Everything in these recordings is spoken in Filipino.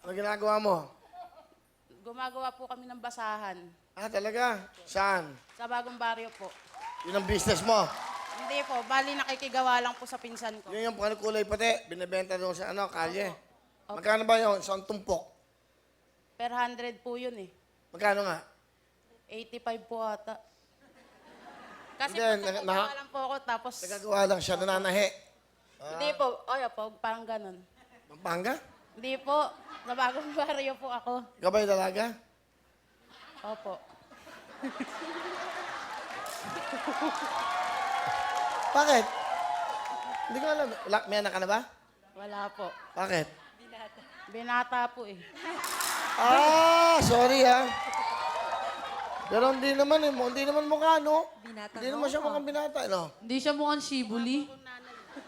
Ano ginagawa mo? Gumagawa po kami ng basahan. Ah, talaga? Saan? Sa bagong baryo po. Yun ang business mo. Hindi po, bali nakikigawa lang po sa pinsan ko. Yun yung kulay pati. Binibenta doon sa kalye. Opo. Magkano ba yun? Sa tumpok? Per 100 po yun eh. Magkano nga? 85 po ata. Kasi Hindi, po, nagagawa lang po ako tapos... Nagagawa lang siya, nananahi. Hindi po, po, parang ganun. Pampanga? Hindi po, sa bagong baryo po ako. Ikaw ba yung dalaga? Opo. Bakit? Hindi ko alam. May anak ka na ba? Wala po. Bakit? Binata po eh. Ah, sorry ha. Pero hindi naman mukha, no? Binata Hindi naman siya mukhang binata, no? Hindi siya mukhang shibuli.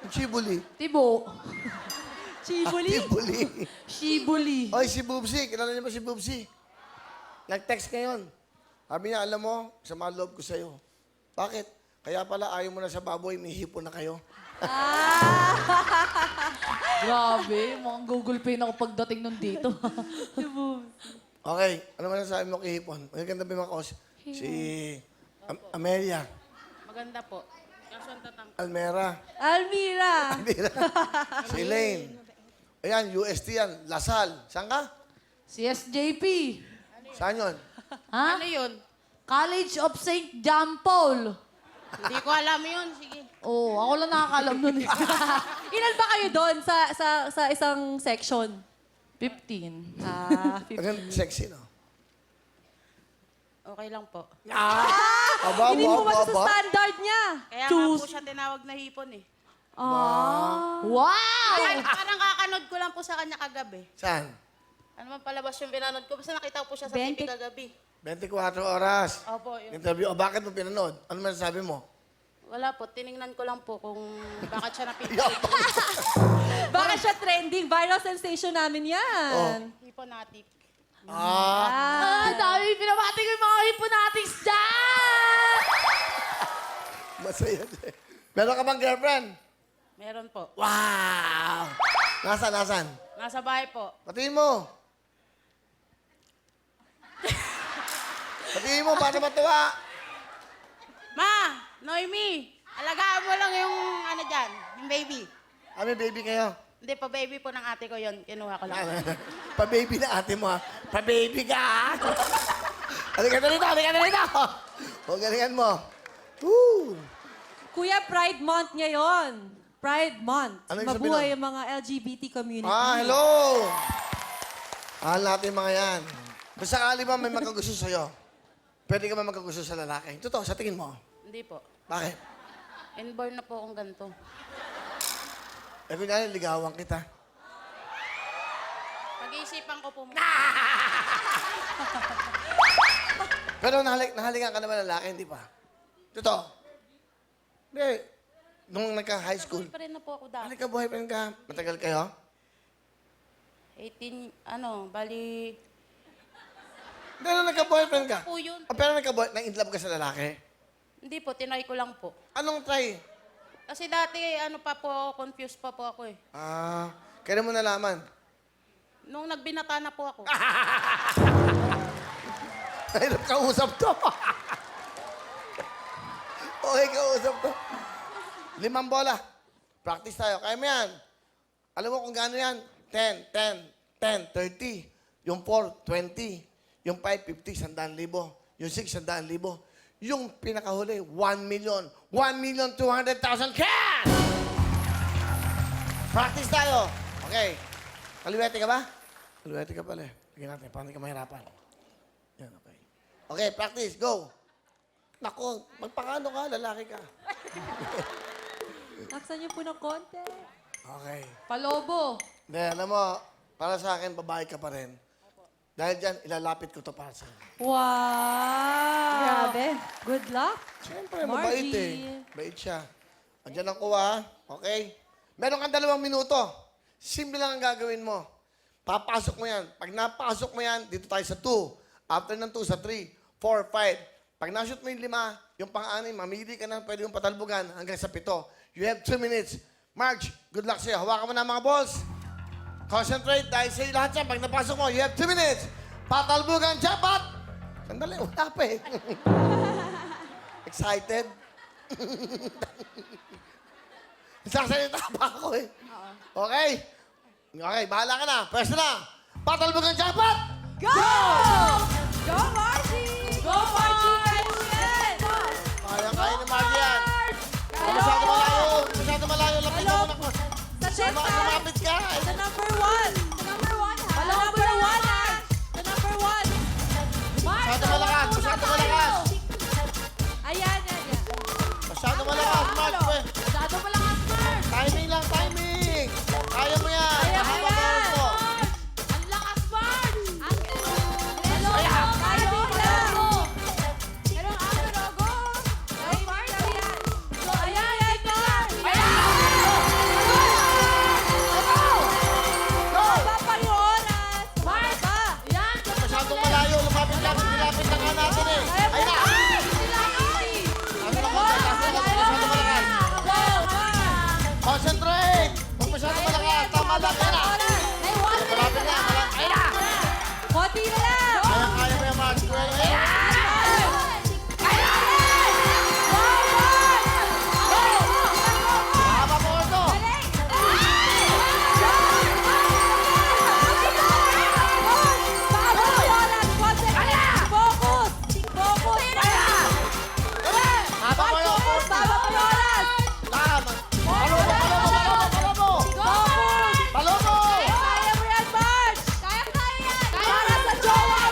Chibuli. Tibo. Chibuli? Chibuli. Shibuli. Oy, si Bubsy. Kilala niyo ba si Bubsy? Nag-text ngayon. Sabi niya, alam mo, sama loob ko sa'yo. Bakit? Kaya pala ayaw mo na sa baboy, may hipon na kayo. Grabe, mukhang Google Pay na ako pagdating nun dito. Okay, ano man sabi mo kay hipon? Maganda ba yung mga kaos? Si Amelia. Maganda po. Kaso ang tatang... Almera. Almira! Si Elaine. Ayan, UST yan. Lasal. Saan ka? Si SJP. Saan yun? Ha? Ano yun? College of St. John Paul. Hindi ko alam yun. Sige. Oo, ako lang nakakalam nun eh. Ilan ba kayo doon sa isang section? 15. Ah, Ang sexy, no? Okay lang po. Aba, Hindi mo sa standard niya. Kaya nga po siya tinawag na hipon eh. Wow! Parang kakanood ko lang po sa kanya kagabi. Saan? Ano man palabas yung pinanood ko? Basta nakita ko po siya sa TV kagabi. 24 oras. Opo, yun. Interview. O, bakit mo pinanood? Ano man sabi mo? Wala po, tiningnan ko lang po kung bakit siya napili. Baka siya trending. Viral sensation namin yan. Hiponatic. Ah, Dami pinabati ko yung mga hiponatics dyan! masaya siya. Meron ka bang girlfriend? Meron po. Wow! Nasaan? Nasa bahay po. Patingin mo. Patingin mo, paano matuwa? Ma! Noemi! Alagaan mo lang yung ano dyan, yung baby. May baby kayo. Hindi pa baby po ng ate ko yon, kinuha ko lang. Pa-baby na ate mo, ha? Pa-baby ka, ha? Halika na rito! O, galingan mo. Woo! Kuya, Pride Month ngayon. Pride Month. Ano yung Mabuhay sabihin yung mga LGBT community. Hello! Mahal natin mga yan. Kung sakali ba may magkagusto sa'yo, pwede ka ba magkagusto sa lalaki? Totoo, sa tingin mo. Hindi po. Bakit? Inborn na po akong ganito. Eh, kunyari, ligawan kita. Pag-iisipan ko po muna. Pero nahalikan ka naman lalaki, hindi pa? Totoo. Hindi. Nung nagka-high school, Pa rin na po ako dati. halika, boyfriend ka. Matagal kayo? 18, bali... Hindi, nung nagka-boyfriend ka. Po yun. Pero nag-inlove ka sa lalaki. Hindi po, tinry ko lang po. Anong try? Kasi dati, confused pa po ako eh. Kailan mo nalaman? Nung nagbinata na po ako. Hirap kausap to. Okay, kausap to. 5 bola. Practice tayo. Kaya mo yan. Alam mo kung gaano yan? 10, 10, 10, 30. Yung 4, 20. Yung 5, 50, 100,000. Yung 6, 100,000. Yung pinakahuli, 1 million. 1,200,000 cash! Practice tayo. Okay. Kaliwete ka ba? Kaliwete ka pala eh. Lagyan natin, paano ka mahirapan. Yan, okay. Okay, practice. Go. Nako, magpakano ka, lalaki ka. Naksan niyo po ng konti. Okay. Palobo. Hindi, alam mo, para sa akin, babae ka pa rin. Dahil dyan, ilalapit ko to para sa'yo. Wow! Grabe. Good luck. Siyempre, mabait eh. Bait siya. Andiyan ang kuha, okay? Meron kang 2 minuto. Simple lang ang gagawin mo. Papasok mo yan. Pag napasok mo yan, dito tayo sa 2. After ng 2, sa 3, 4, 5. Pag nashoot mo yung 5, yung pang-anim, mamili ka na, pwede yung patalbugan hanggang sa 7. You have 2 minutes. Marge, good luck sa'yo. Hawakan mo na mga balls. Concentrate dahil sa'yo lahat yan. Pag napasok mo, you have 2 minutes. Patalbugan, jackpot! Sandali, wala pa eh. Excited? Sasalita pa ako eh. Okay? Okay, bahala ka na. Pwesto na. Patalbugan, jackpot! Go! Go, Margie! Go, Margie! Kaya ni Margie yan. Masyado malayo. Masyado malayo. Lapit Hello? mo na. Sa chest time! Lumapit ka. The number 1! The number 1, ha? The number 1, ha? The number 1! Masyado malakas. Masyado malakas. Ayan, yan, yan. Masyado malakas. Marge, pwe. Masyado malakas, Mark. Timing lang, timing. Kaya mo yan. Kaya mo Mahaba yan. pa rin mo. Ang lakas, Mark. Hello! Kaya mo lang! Hello, Ate Rogo! Ay, Mark, ayan. So, ayan, ayan, Go! Baba pa yung oras! Mark. Baba! Yan. Masyadong malayo. Lumapit lang. Nilapit na nga natin eh. Kaya mo Ay na. yan! Ano na mo? Masyado malakas. Go, Mark! Concentrate. Huwag masyado malakas. Tama lang. Yan na. May 1 minute Malapit na. Ay na. Konti na lang! Kaya mo yan, Marge. Ay na. Mahaba po ito. Mahaba po yun. Lahat. Palobo, palobo, palobo, palobo.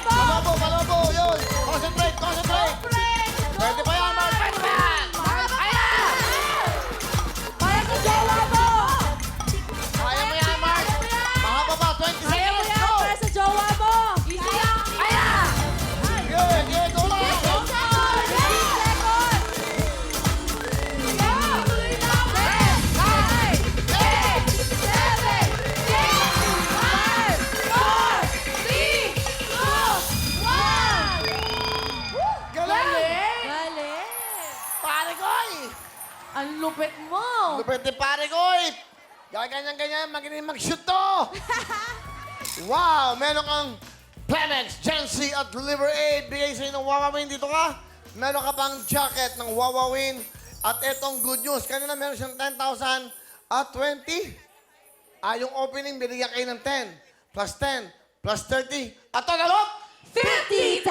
Palobo, palobo. Yun. Concentrate, concentrate. Pwede pa yan, Marge. Pwede pa yan. Kaya mo yan, Marge. Mahaba pa. 20 seconds. Go. Sige, go lang. Galing. Pare ko eh. Ang lupit mo. Lupit ni pare ko eh. Gaganyan-ganyan, magaling mag-shoot to. Wow, meron kang Plemex, Gen Z at Deliver Aid. Bigay sa'yo ng Wawawin. Dito ka. Meron ka pang jacket ng Wawawin. At etong good news. Kanina meron siyang 10,000 at 20. Yung opening, binigyan kayo ng 10. Plus 10. Plus 30. At tagalog! 50,000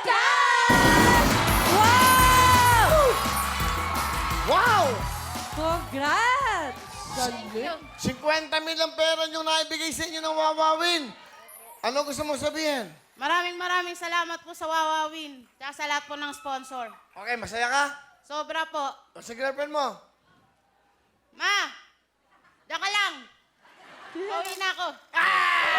cash! Wow! Wow! Congrats! Galing. 50 mil ang pera yung naibigay sa inyo ng Wawawin. Ano gusto mo sabihin? Maraming salamat po sa Wawawin. Tsaka sa lahat po ng sponsor. Okay, masaya ka? Sobra po. O sa girlfriend mo? Ma! Diyan ka lang. Pauwi na ako. Ah!